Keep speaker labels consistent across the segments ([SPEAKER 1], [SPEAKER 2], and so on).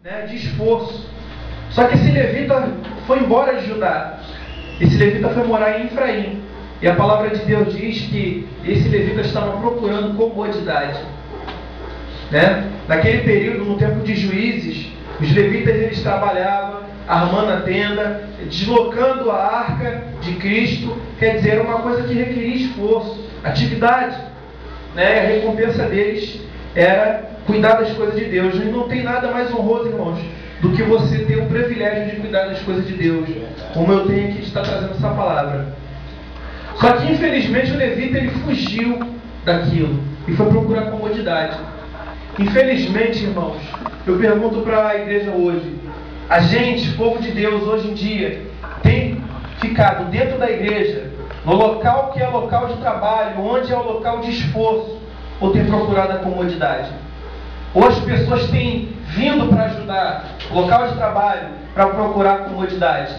[SPEAKER 1] né, de esforço. Só que esse levita foi embora de Judá. Esse levita foi morar em Efraim. E a palavra de Deus diz que esse levita estava procurando comodidade. Né? Naquele período, no tempo de Juízes, os levitas eles trabalhavam armando a tenda, deslocando a arca de Cristo. Quer dizer, era uma coisa que requeria esforço, atividade, né? A recompensa deles era cuidar das coisas de Deus. E não tem nada mais honroso, irmãos, do que você ter o privilégio de cuidar das coisas de Deus, como eu tenho aqui de estar trazendo essa palavra. Só que infelizmente o levita ele fugiu daquilo e foi procurar comodidade. Infelizmente, irmãos, eu pergunto para a igreja hoje, a gente, povo de Deus, hoje em dia, tem ficado dentro da igreja, no local que é local de trabalho, onde é o local de esforço, ou tem procurado a comodidade? Ou as pessoas têm vindo para ajudar o local de trabalho para procurar a comodidade?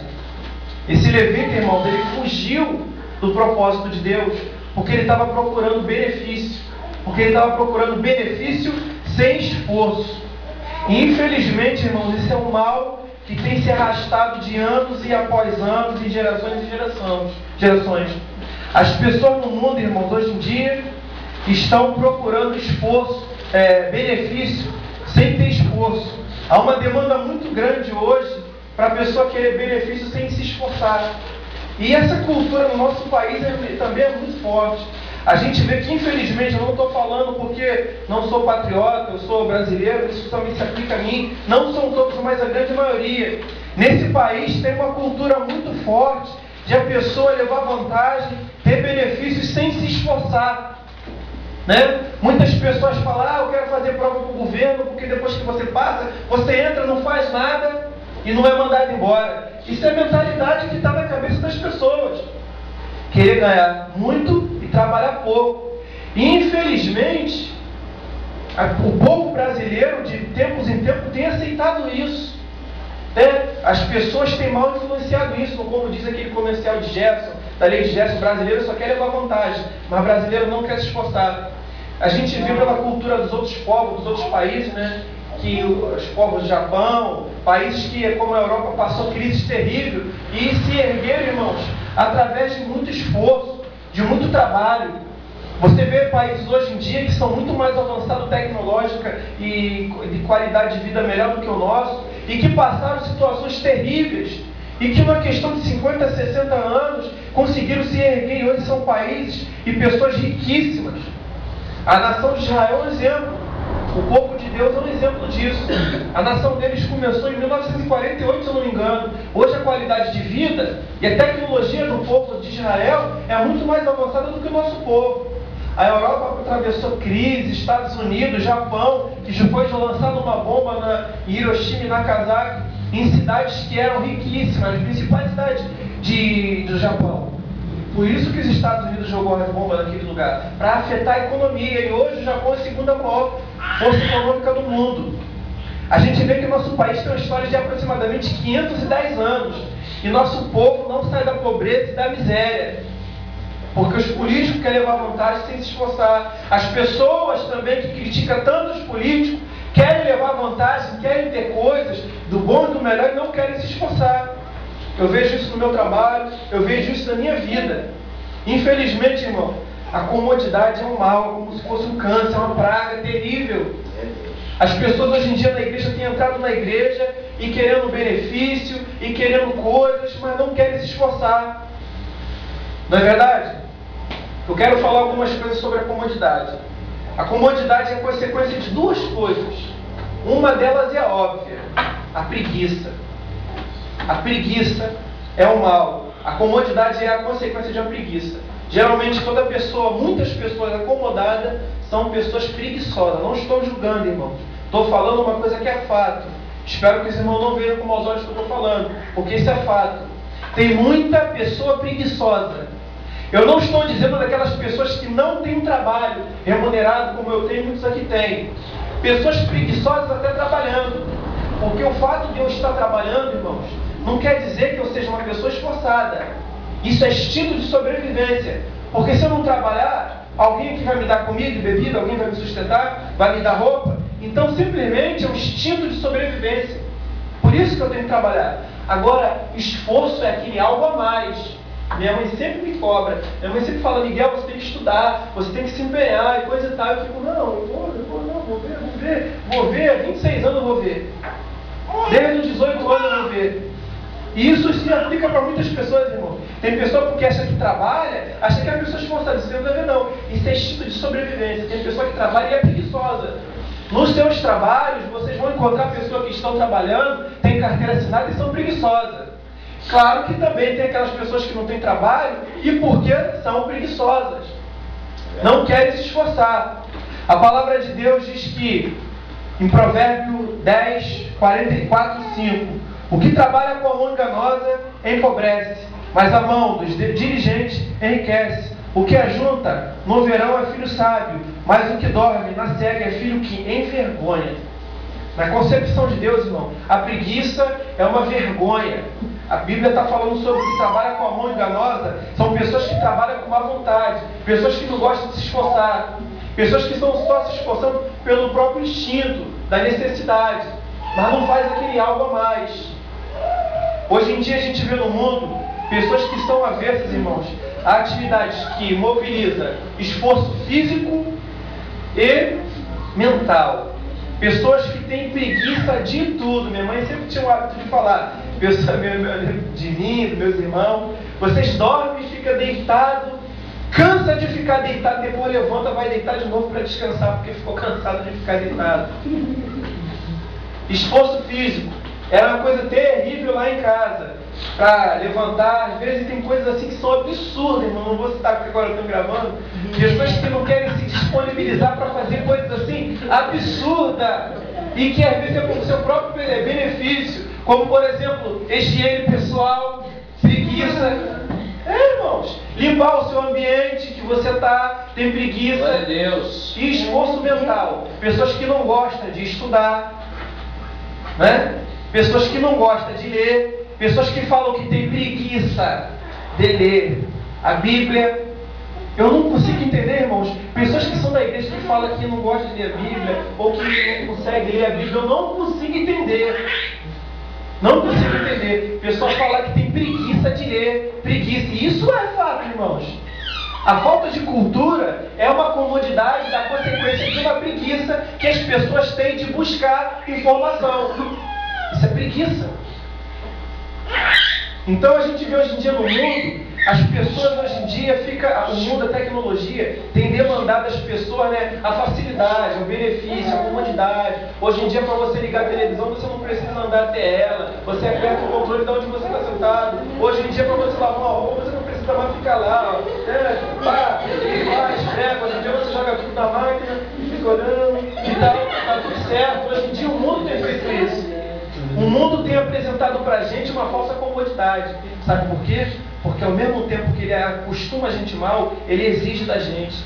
[SPEAKER 1] Esse levita, irmãos, ele fugiu do propósito de Deus, porque ele estava procurando benefício, porque ele estava procurando benefício sem esforço. E infelizmente, irmãos, isso é um mal que tem se arrastado de anos e após anos, e gerações e gerações. As pessoas no mundo, irmãos, hoje em dia, estão procurando esforço, benefício, sem ter esforço. Há uma demanda muito grande hoje para a pessoa querer benefício sem se esforçar. E essa cultura no nosso país também é muito forte. A gente vê que, infelizmente, eu não estou falando porque não sou patriota, eu sou brasileiro, isso também se aplica a mim, não são todos, mas a grande maioria. Nesse país tem uma cultura muito forte de a pessoa levar vantagem, ter benefícios sem se esforçar. Né? Muitas pessoas falam, eu quero fazer prova para o governo, porque depois que você passa, você entra, não faz nada e não é mandado embora. Isso é a mentalidade que está na cabeça das pessoas. Querer ganhar muito e trabalhar pouco. E infelizmente, o povo brasileiro, de tempos em tempos, tem aceitado isso. Né? As pessoas têm mal influenciado isso, como diz aquele comercial de Gerson, da lei de Gerson, brasileiro só quer levar vantagem, mas brasileiro não quer se esforçar. A gente vê pela cultura dos outros povos, dos outros países, né? Que os povos do Japão, países que, como a Europa, passou crise terrível e se ergueram, irmãos, através de muito esforço, de muito trabalho. Você vê países hoje em dia que são muito mais avançados tecnológica e de qualidade de vida melhor do que o nosso, e que passaram situações terríveis, e que numa questão de 50, 60 anos conseguiram se erguer, e hoje são países e pessoas riquíssimas. A nação de Israel é um exemplo. O povo de Deus é um exemplo disso. A nação deles começou em 1948, se eu não me engano. Hoje a qualidade de vida e a tecnologia do povo de Israel é muito mais avançada do que o nosso povo. A Europa atravessou crise, Estados Unidos, Japão, que já foi lançada uma bomba em Hiroshima e Nagasaki, em cidades que eram riquíssimas, as principais cidades do Japão. Por isso que os Estados Unidos jogou as bombas naquele lugar, para afetar a economia. E hoje o Japão é a segunda maior força econômica do mundo. A gente vê que o nosso país tem uma história de aproximadamente 510 anos. E nosso povo não sai da pobreza e da miséria. Porque os políticos querem levar vantagem sem se esforçar. As pessoas também que criticam tanto os políticos querem levar vantagem, querem ter coisas do bom e do melhor e não querem se esforçar. Eu vejo isso no meu trabalho, eu vejo isso na minha vida. Infelizmente, irmão, a comodidade é um mal, como se fosse um câncer, é uma praga terrível. As pessoas hoje em dia na igreja têm entrado na igreja e querendo benefício, e querendo coisas, mas não querem se esforçar. Não é verdade? Eu quero falar algumas coisas sobre a comodidade. A comodidade é consequência de duas coisas. Uma delas é óbvia, a preguiça. A preguiça é o mal. A comodidade é a consequência de uma preguiça. Geralmente toda pessoa, muitas pessoas acomodadas são pessoas preguiçosas. Não estou julgando, irmãos. Estou falando uma coisa que é fato. Espero que os irmãos não vejam com maus olhos o que eu estou falando, porque isso é fato. Tem muita pessoa preguiçosa. Eu não estou dizendo daquelas pessoas que não têm um trabalho remunerado, como eu tenho, muitos aqui têm. Pessoas preguiçosas até trabalhando. Porque o fato de eu estar trabalhando, irmãos, não quer dizer que eu seja uma pessoa esforçada. Isso é instinto de sobrevivência. Porque se eu não trabalhar, alguém que vai me dar comida e bebida, alguém vai me sustentar, vai me dar roupa. Então simplesmente é um instinto instinto de sobrevivência. Por isso que eu tenho que trabalhar. Agora, esforço é aquele algo a mais. Minha mãe sempre me cobra. Minha mãe sempre fala, Miguel, você tem que estudar, você tem que se empenhar e coisa e tal. Eu fico, vou ver, 26 anos eu vou ver. Desde os 18 anos eu vou ver. E isso se aplica para muitas pessoas, irmão. Tem pessoa porque acha que trabalha, acha que é a pessoa esforçada. Isso não deve não. Isso é instinto de sobrevivência. Tem pessoa que trabalha e é preguiçosa. Nos seus trabalhos, vocês vão encontrar pessoas que estão trabalhando, têm carteira assinada e são preguiçosas. Claro que também tem aquelas pessoas que não têm trabalho e porque são preguiçosas. Não querem se esforçar. A palavra de Deus diz que, em Provérbio 10, 44, 5, o que trabalha com a mão enganosa empobrece, mas a mão dos dirigentes enriquece. O que ajunta no verão é filho sábio, mas o que dorme na cega é filho que envergonha. Na concepção de Deus, irmão, a preguiça é uma vergonha. A Bíblia está falando sobre o que trabalha com a mão enganosa. São pessoas que trabalham com má vontade, pessoas que não gostam de se esforçar, pessoas que estão só se esforçando pelo próprio instinto, da necessidade, mas não faz aquele algo a mais. Hoje em dia a gente vê no mundo pessoas que estão aversas, irmãos, a atividades que mobilizam esforço físico e mental. Pessoas que têm preguiça de tudo. Minha mãe sempre tinha o hábito de falar, de mim, dos meus irmãos, vocês dormem e ficam deitados, cansa de ficar deitado, depois levanta, vai deitar de novo para descansar, porque ficou cansado de ficar deitado. Esforço físico era uma coisa terrível lá em casa. Para levantar, às vezes tem coisas assim que são absurdas, irmão. Não vou citar porque agora eu estou gravando. Pessoas que não querem se disponibilizar para fazer coisas assim absurdas e que às vezes é por seu próprio benefício, como por exemplo, higiene pessoal, preguiça. Irmãos, limpar o seu ambiente que você está, tem preguiça.
[SPEAKER 2] Glória a Deus.
[SPEAKER 1] E esforço mental. Pessoas que não gostam de estudar, né? Pessoas que não gostam de ler. Pessoas que falam que tem preguiça de ler a Bíblia. Eu não consigo entender, irmãos. Pessoas que são da igreja que falam que não gostam de ler a Bíblia ou que não conseguem ler a Bíblia. Eu não consigo entender. Não consigo entender. Pessoas falam que tem preguiça de ler. Preguiça. E isso é fato, irmãos. A falta de cultura é uma comodidade da consequência de uma preguiça que as pessoas têm de buscar informação. Isso é preguiça. Então a gente vê hoje em dia no mundo, as pessoas hoje em dia o mundo da tecnologia tem demandado das pessoas, né, a facilidade, o benefício, a comodidade. Hoje em dia, para você ligar a televisão, você não precisa andar até ela, você aperta o controle de onde você está sentado. Hoje em dia, para você lavar uma roupa, você não precisa mais ficar lá, esfrega. Hoje em dia você joga tudo na máquina, fica olhando e tá tudo certo. Hoje em dia o mundo tem feito isso. O mundo tem apresentado para a gente uma falsa comodidade. Sabe por quê? Porque ao mesmo tempo que ele acostuma a gente mal, ele exige da gente.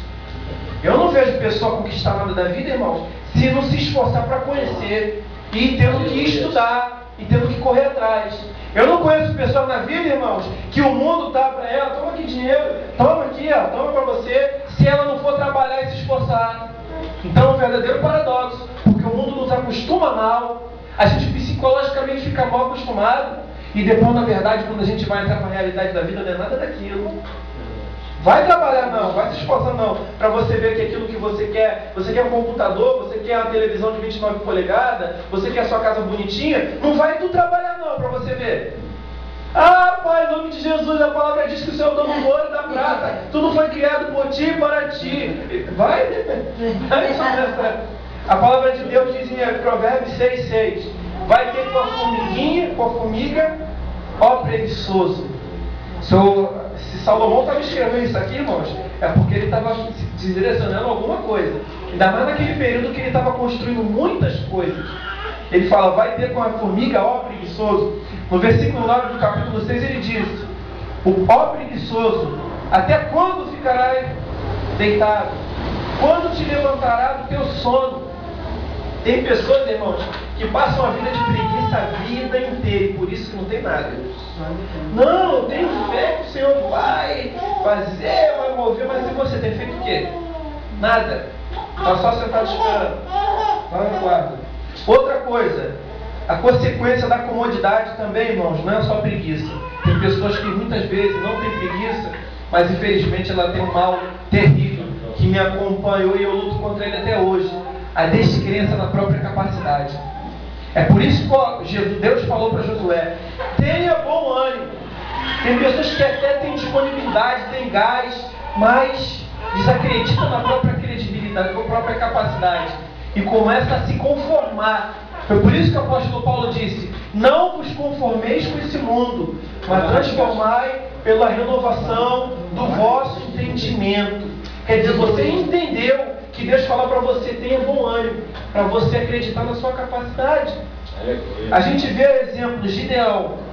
[SPEAKER 1] Eu não vejo pessoa conquistar nada da vida, irmãos, se não se esforçar para conhecer e tendo que estudar e tendo que correr atrás. Eu não conheço pessoas na vida, irmãos, que o mundo dá para ela, toma aqui dinheiro, toma aqui, ó, toma para você, se ela não for trabalhar e se esforçar. Então é um verdadeiro paradoxo, porque o mundo nos acostuma mal. A gente psicologicamente fica mal acostumado e depois, na verdade, quando a gente vai entrar para a realidade da vida, não é nada daquilo. Vai trabalhar não, vai se esforçar não, para você ver que aquilo que você quer um computador, você quer uma televisão de 29 polegadas, você quer a sua casa bonitinha, não vai tu trabalhar não, para você ver. Ah, Pai, em nome de Jesus, a palavra diz que o Senhor dá o ouro e da prata, tudo foi criado por ti e para ti. Vai a palavra de Deus diz em Provérbios 6,6: vai ter com a formiga, ó preguiçoso. Se Salomão estava escrevendo isso aqui, irmãos, é porque ele estava direcionando alguma coisa. Ainda mais naquele período que ele estava construindo muitas coisas. Ele fala, vai ter com a formiga, ó preguiçoso. No versículo 9 do capítulo 6 ele diz: o ó preguiçoso, até quando ficarás deitado? Quando te levantará do teu sono? Tem pessoas, irmãos, que passam a vida de preguiça a vida inteira e por isso que não tem nada. Não, eu tenho fé que o Senhor vai fazer, vai mover, mas e você tem feito o quê? Nada. Está só sentado esperando. Lá no quarto. Outra coisa, a consequência da comodidade também, irmãos, não é só preguiça. Tem pessoas que muitas vezes não têm preguiça, mas infelizmente ela tem um mal terrível que me acompanhou e eu luto contra ele até hoje. A descrença na própria capacidade. É por isso que Deus falou para Josué: tenha bom ânimo. Tem pessoas que até têm disponibilidade, têm gás, mas desacreditam na própria credibilidade, na própria capacidade e começam a se conformar. Foi por isso que o apóstolo Paulo disse: não vos conformeis com esse mundo, mas transformai pela renovação do vosso entendimento. Quer dizer, você entendeu que Deus fala para você: tenha bom ânimo, para você acreditar na sua capacidade. A gente vê exemplos de Gideão.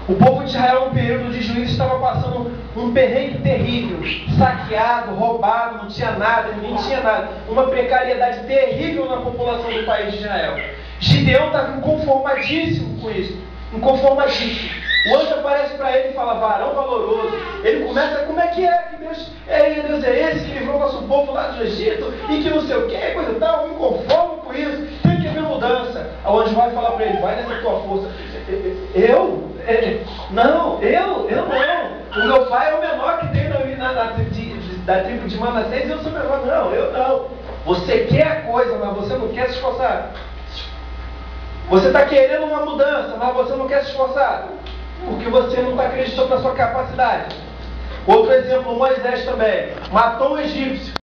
[SPEAKER 1] O povo de Israel, no período de juízo, estava passando um perrengue terrível, saqueado, roubado, não tinha nada, ninguém tinha nada. Uma precariedade terrível na população do país de Israel. Gideão estava inconformadíssimo com isso, inconformadíssimo. O anjo aparece para ele e fala: varão valoroso. Ele começa: como é que Deus é esse que livrou nosso povo lá do Egito e que não sei o que, coisa e tal, eu me conformo com isso, tem que haver mudança. O anjo vai falar para ele: vai nessa tua força. Não. O meu pai é o menor que tem da tribo de Manassés e eu sou o menor. Não, eu não. Você quer a coisa, mas você não quer se esforçar. Você está querendo uma mudança, mas você não quer se esforçar, porque você não está acreditando na sua capacidade. Outro exemplo, Moisés também matou um egípcio.